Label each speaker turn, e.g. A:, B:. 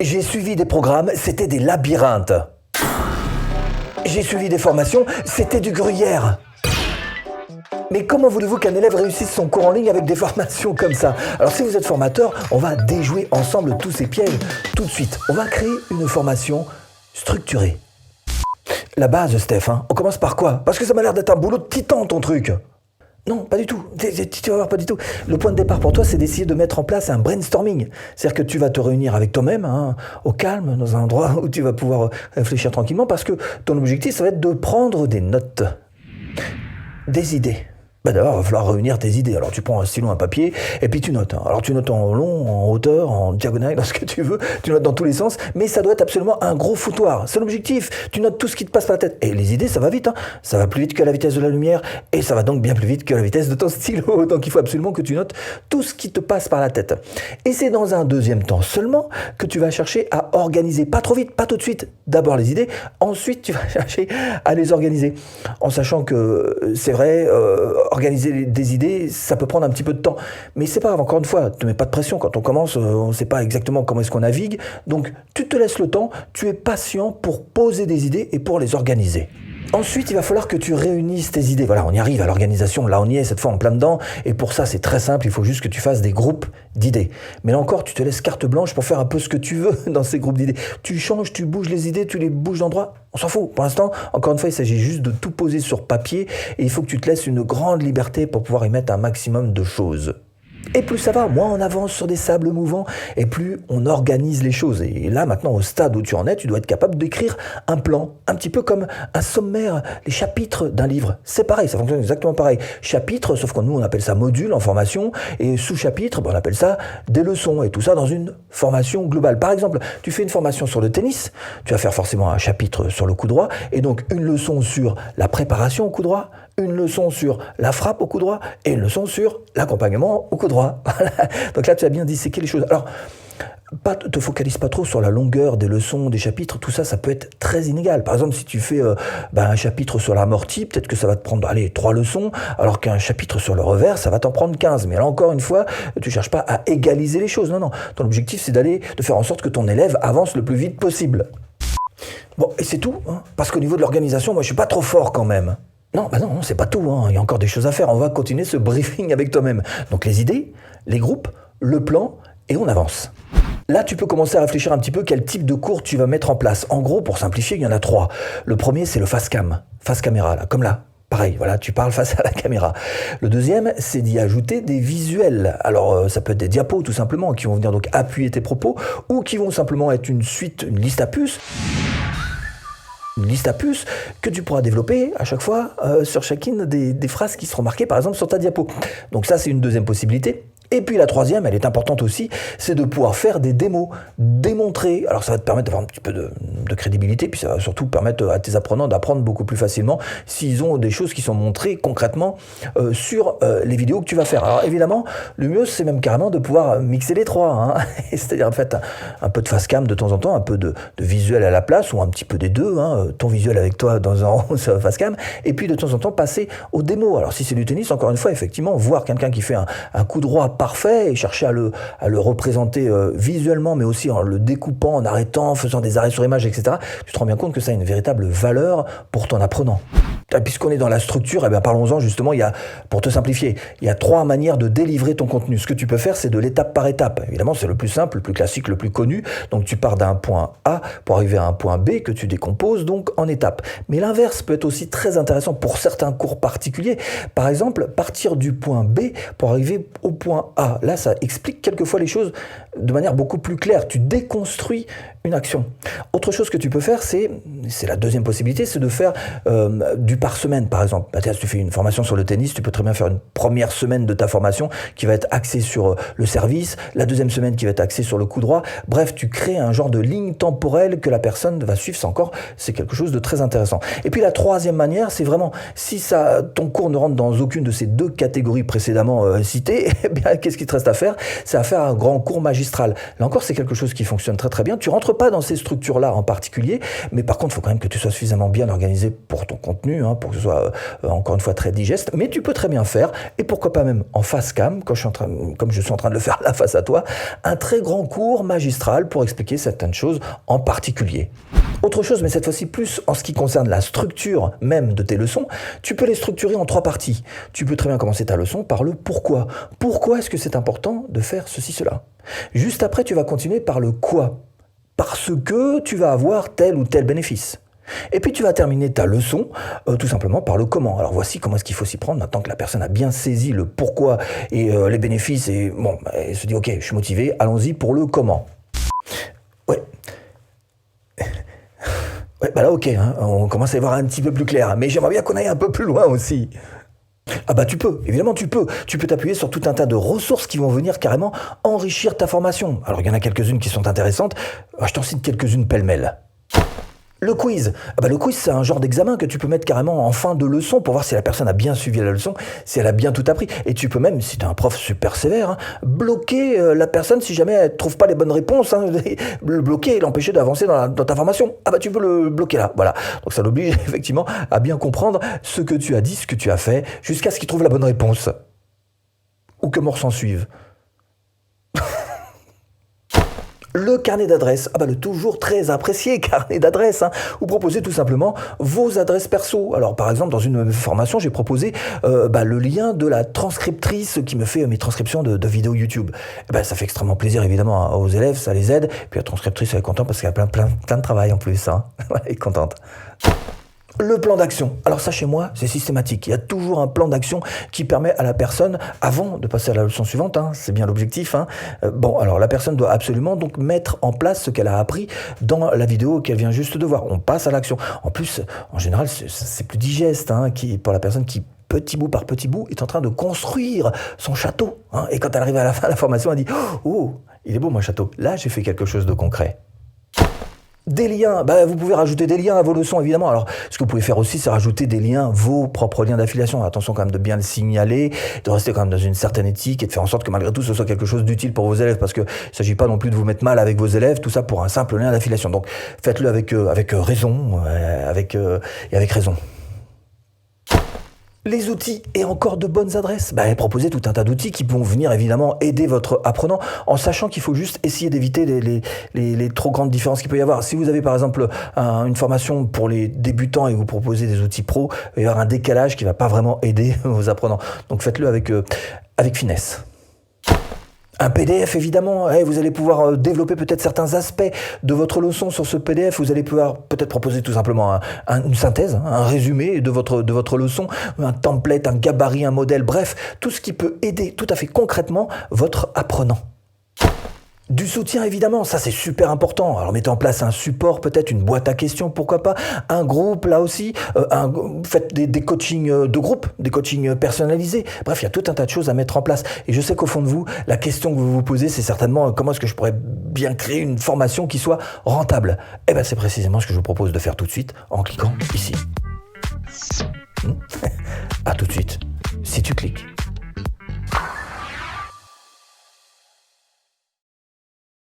A: J'ai suivi des programmes, c'était des labyrinthes. J'ai suivi des formations, c'était du gruyère. Mais comment voulez-vous qu'un élève réussisse son cours en ligne avec des formations comme ça? Alors si vous êtes formateur, on va déjouer ensemble tous ces pièges tout de suite. On va créer une formation structurée. La base, Steph, on commence par quoi? Parce que ça m'a l'air d'être un boulot de titan, ton truc. Non, pas du tout. Tu vas voir, pas du tout. Le point de départ pour toi, c'est d'essayer de mettre en place un brainstorming. C'est-à-dire que tu vas te réunir avec toi-même, au calme, dans un endroit où tu vas pouvoir réfléchir tranquillement, parce que ton objectif, ça va être de prendre des notes, des idées. D'abord, il va falloir réunir tes idées. Alors, tu prends un stylo, un papier, et puis tu notes. Alors, tu notes en long, en hauteur, en diagonale, dans ce que tu veux. Tu notes dans tous les sens, mais ça doit être absolument un gros foutoir. C'est l'objectif. Tu notes tout ce qui te passe par la tête. Et les idées, ça va vite. Ça va plus vite que la vitesse de la lumière, et ça va donc bien plus vite que la vitesse de ton stylo. Donc, il faut absolument que tu notes tout ce qui te passe par la tête. Et c'est dans un deuxième temps seulement que tu vas chercher à organiser. Pas trop vite, pas tout de suite. D'abord les idées, ensuite tu vas chercher à les organiser. En sachant que c'est vrai, organiser des idées, ça peut prendre un petit peu de temps. Mais c'est pas grave, encore une fois, ne te mets pas de pression. Quand on commence, on ne sait pas exactement comment est-ce qu'on navigue. Donc tu te laisses le temps, tu es patient pour poser des idées et pour les organiser. Ensuite, il va falloir que tu réunisses tes idées. Voilà, on y arrive à l'organisation. Là, on y est, cette fois en plein dedans. Et pour ça, c'est très simple. Il faut juste que tu fasses des groupes d'idées. Mais là encore, tu te laisses carte blanche pour faire un peu ce que tu veux dans ces groupes d'idées. Tu changes, tu bouges les idées, tu les bouges d'endroit. On s'en fout. Pour l'instant, encore une fois, il s'agit juste de tout poser sur papier. Et il faut que tu te laisses une grande liberté pour pouvoir y mettre un maximum de choses. Et plus ça va, moins on avance sur des sables mouvants, et plus on organise les choses. Et là, maintenant, au stade où tu en es, tu dois être capable d'écrire un plan, un petit peu comme un sommaire, les chapitres d'un livre. C'est pareil, ça fonctionne exactement pareil. Chapitre, sauf que nous, on appelle ça module en formation, et sous-chapitre, on appelle ça des leçons, et tout ça dans une formation globale. Par exemple, tu fais une formation sur le tennis, tu vas faire forcément un chapitre sur le coup droit, et donc une leçon sur la préparation au coup droit, une leçon sur la frappe au coup droit et une leçon sur l'accompagnement au coup droit. Donc là, tu as bien disséqué les choses. Alors, te focalise pas trop sur la longueur des leçons, des chapitres, tout ça, ça peut être très inégal. Par exemple, si tu fais un chapitre sur l'amorti, peut-être que ça va te prendre 3 leçons, alors qu'un chapitre sur le revers, ça va t'en prendre 15. Mais là, encore une fois, tu cherches pas à égaliser les choses. Non. Ton objectif, c'est de faire en sorte que ton élève avance le plus vite possible. Bon, et c'est tout, parce qu'au niveau de l'organisation, moi, je suis pas trop fort quand même. Non, c'est pas tout, il y a encore des choses à faire. On va continuer ce briefing avec toi-même. Donc les idées, les groupes, le plan, et on avance. Là, tu peux commencer à réfléchir un petit peu quel type de cours tu vas mettre en place. En gros, pour simplifier, il y en a 3. Le premier, c'est le face cam, face caméra, là, comme là. Pareil, voilà, tu parles face à la caméra. Le deuxième, c'est d'y ajouter des visuels. Alors, ça peut être des diapos, tout simplement, qui vont venir donc appuyer tes propos, ou qui vont simplement être une suite, une liste à puces. Une liste à puces que tu pourras développer à chaque fois sur chacune des phrases qui seront marquées, par exemple, sur ta diapo. Donc ça, c'est une deuxième possibilité. Et puis la troisième, elle est importante aussi, c'est de pouvoir faire des démos, démontrer. Alors ça va te permettre d'avoir un petit peu de crédibilité, puis ça va surtout permettre à tes apprenants d'apprendre beaucoup plus facilement s'ils ont des choses qui sont montrées concrètement sur les vidéos que tu vas faire. Alors évidemment, le mieux, c'est même carrément de pouvoir mixer les trois. C'est-à-dire en fait un peu de face cam de temps en temps, un peu de visuel à la place, ou un petit peu des deux, ton visuel avec toi dans un face cam, et puis de temps en temps passer aux démos. Alors si c'est du tennis, encore une fois, effectivement, voir quelqu'un qui fait un coup droit parfait et chercher à le représenter visuellement, mais aussi en le découpant, en arrêtant, en faisant des arrêts sur image, etc. Tu te rends bien compte que ça a une véritable valeur pour ton apprenant. Puisqu'on est dans la structure, parlons-en justement, pour te simplifier, il y a 3 manières de délivrer ton contenu. Ce que tu peux faire, c'est de l'étape par étape. Évidemment, c'est le plus simple, le plus classique, le plus connu. Donc tu pars d'un point A pour arriver à un point B que tu décomposes donc en étapes. Mais l'inverse peut être aussi très intéressant pour certains cours particuliers. Par exemple, partir du point B pour arriver au point A. Là, ça explique quelquefois les choses de manière beaucoup plus claire. Tu déconstruis une action. Autre chose que tu peux faire, c'est la deuxième possibilité, c'est de faire du par semaine, par exemple. Si tu fais une formation sur le tennis, tu peux très bien faire une première semaine de ta formation qui va être axée sur le service, la deuxième semaine qui va être axée sur le coup droit. Bref, tu crées un genre de ligne temporelle que la personne va suivre. C'est quelque chose de très intéressant. Et puis la troisième manière, c'est vraiment, si ton cours ne rentre dans aucune de ces 2 catégories précédemment citées, qu'est-ce qu'il te reste à faire? C'est à faire un grand cours magistral. Là encore, c'est quelque chose qui fonctionne très très bien. Tu rentres pas dans ces structures-là en particulier, mais par contre, il faut quand même que tu sois suffisamment bien organisé pour ton contenu, pour que ce soit encore une fois très digeste. Mais tu peux très bien faire, et pourquoi pas même en face cam, comme je suis en train de le faire là face à toi, un très grand cours magistral pour expliquer certaines choses en particulier. Autre chose, mais cette fois-ci plus en ce qui concerne la structure même de tes leçons, tu peux les structurer en 3 parties. Tu peux très bien commencer ta leçon par le pourquoi. Pourquoi est-ce que c'est important de faire ceci, cela? Juste après, tu vas continuer par le quoi. Parce que tu vas avoir tel ou tel bénéfice. Et puis tu vas terminer ta leçon tout simplement par le comment. Alors voici comment est-ce qu'il faut s'y prendre maintenant que la personne a bien saisi le pourquoi et les bénéfices et bon, elle se dit ok, je suis motivé, allons-y pour le comment. Ouais. Ouais, bah là ok, on commence à y voir un petit peu plus clair, mais j'aimerais bien qu'on aille un peu plus loin aussi. Ah bah tu peux, évidemment tu peux. Tu peux t'appuyer sur tout un tas de ressources qui vont venir carrément enrichir ta formation. Alors il y en a quelques-unes qui sont intéressantes, je t'en cite quelques-unes pêle-mêle. Le quiz. Le quiz, c'est un genre d'examen que tu peux mettre carrément en fin de leçon pour voir si la personne a bien suivi la leçon, si elle a bien tout appris. Et tu peux même, si tu es un prof super sévère, bloquer la personne si jamais elle ne trouve pas les bonnes réponses. Le bloquer et l'empêcher d'avancer dans ta formation. Tu peux le bloquer là. Voilà. Donc ça l'oblige effectivement à bien comprendre ce que tu as dit, ce que tu as fait, jusqu'à ce qu'il trouve la bonne réponse. Ou que mort s'en suive. Le carnet d'adresses, le toujours très apprécié carnet d'adresses, Vous proposez tout simplement vos adresses perso. Alors par exemple, dans une formation, j'ai proposé le lien de la transcriptrice qui me fait mes transcriptions de vidéos YouTube. Ça fait extrêmement plaisir évidemment aux élèves, ça les aide. Puis la transcriptrice, elle est contente parce qu'elle a plein de travail en plus. Elle est contente. Le plan d'action. Alors ça, chez moi, c'est systématique. Il y a toujours un plan d'action qui permet à la personne, avant de passer à la leçon suivante, c'est bien l'objectif. Alors la personne doit absolument donc mettre en place ce qu'elle a appris dans la vidéo qu'elle vient juste de voir. On passe à l'action. En plus, en général, c'est plus digeste pour la personne qui, petit bout par petit bout, est en train de construire son château. Et quand elle arrive à la fin de la formation, elle dit « Oh, il est beau mon château. Là, j'ai fait quelque chose de concret. » Des liens, vous pouvez rajouter des liens à vos leçons évidemment. Alors ce que vous pouvez faire aussi, c'est rajouter des liens, vos propres liens d'affiliation. Attention quand même de bien le signaler, de rester quand même dans une certaine éthique et de faire en sorte que malgré tout ce soit quelque chose d'utile pour vos élèves, parce que il s'agit pas non plus de vous mettre mal avec vos élèves, tout ça pour un simple lien d'affiliation. Donc faites-le avec raison, avec raison. Les outils et encore de bonnes adresses. Proposez tout un tas d'outils qui vont venir évidemment aider votre apprenant en sachant qu'il faut juste essayer d'éviter les trop grandes différences qu'il peut y avoir. Si vous avez par exemple une formation pour les débutants et vous proposez des outils pro, il va y avoir un décalage qui ne va pas vraiment aider vos apprenants. Donc faites-le avec finesse. Un PDF, évidemment, vous allez pouvoir développer peut-être certains aspects de votre leçon sur ce PDF. Vous allez pouvoir peut-être proposer tout simplement une synthèse, un résumé de votre leçon, un template, un gabarit, un modèle, bref, tout ce qui peut aider tout à fait concrètement votre apprenant. Du soutien, évidemment, ça c'est super important. Alors mettez en place un support, peut-être une boîte à questions, pourquoi pas, un groupe là aussi, faites des coachings de groupe, des coachings personnalisés. Bref, il y a tout un tas de choses à mettre en place. Et je sais qu'au fond de vous, la question que vous vous posez, c'est certainement comment est-ce que je pourrais bien créer une formation qui soit rentable. C'est précisément ce que je vous propose de faire tout de suite en cliquant ici.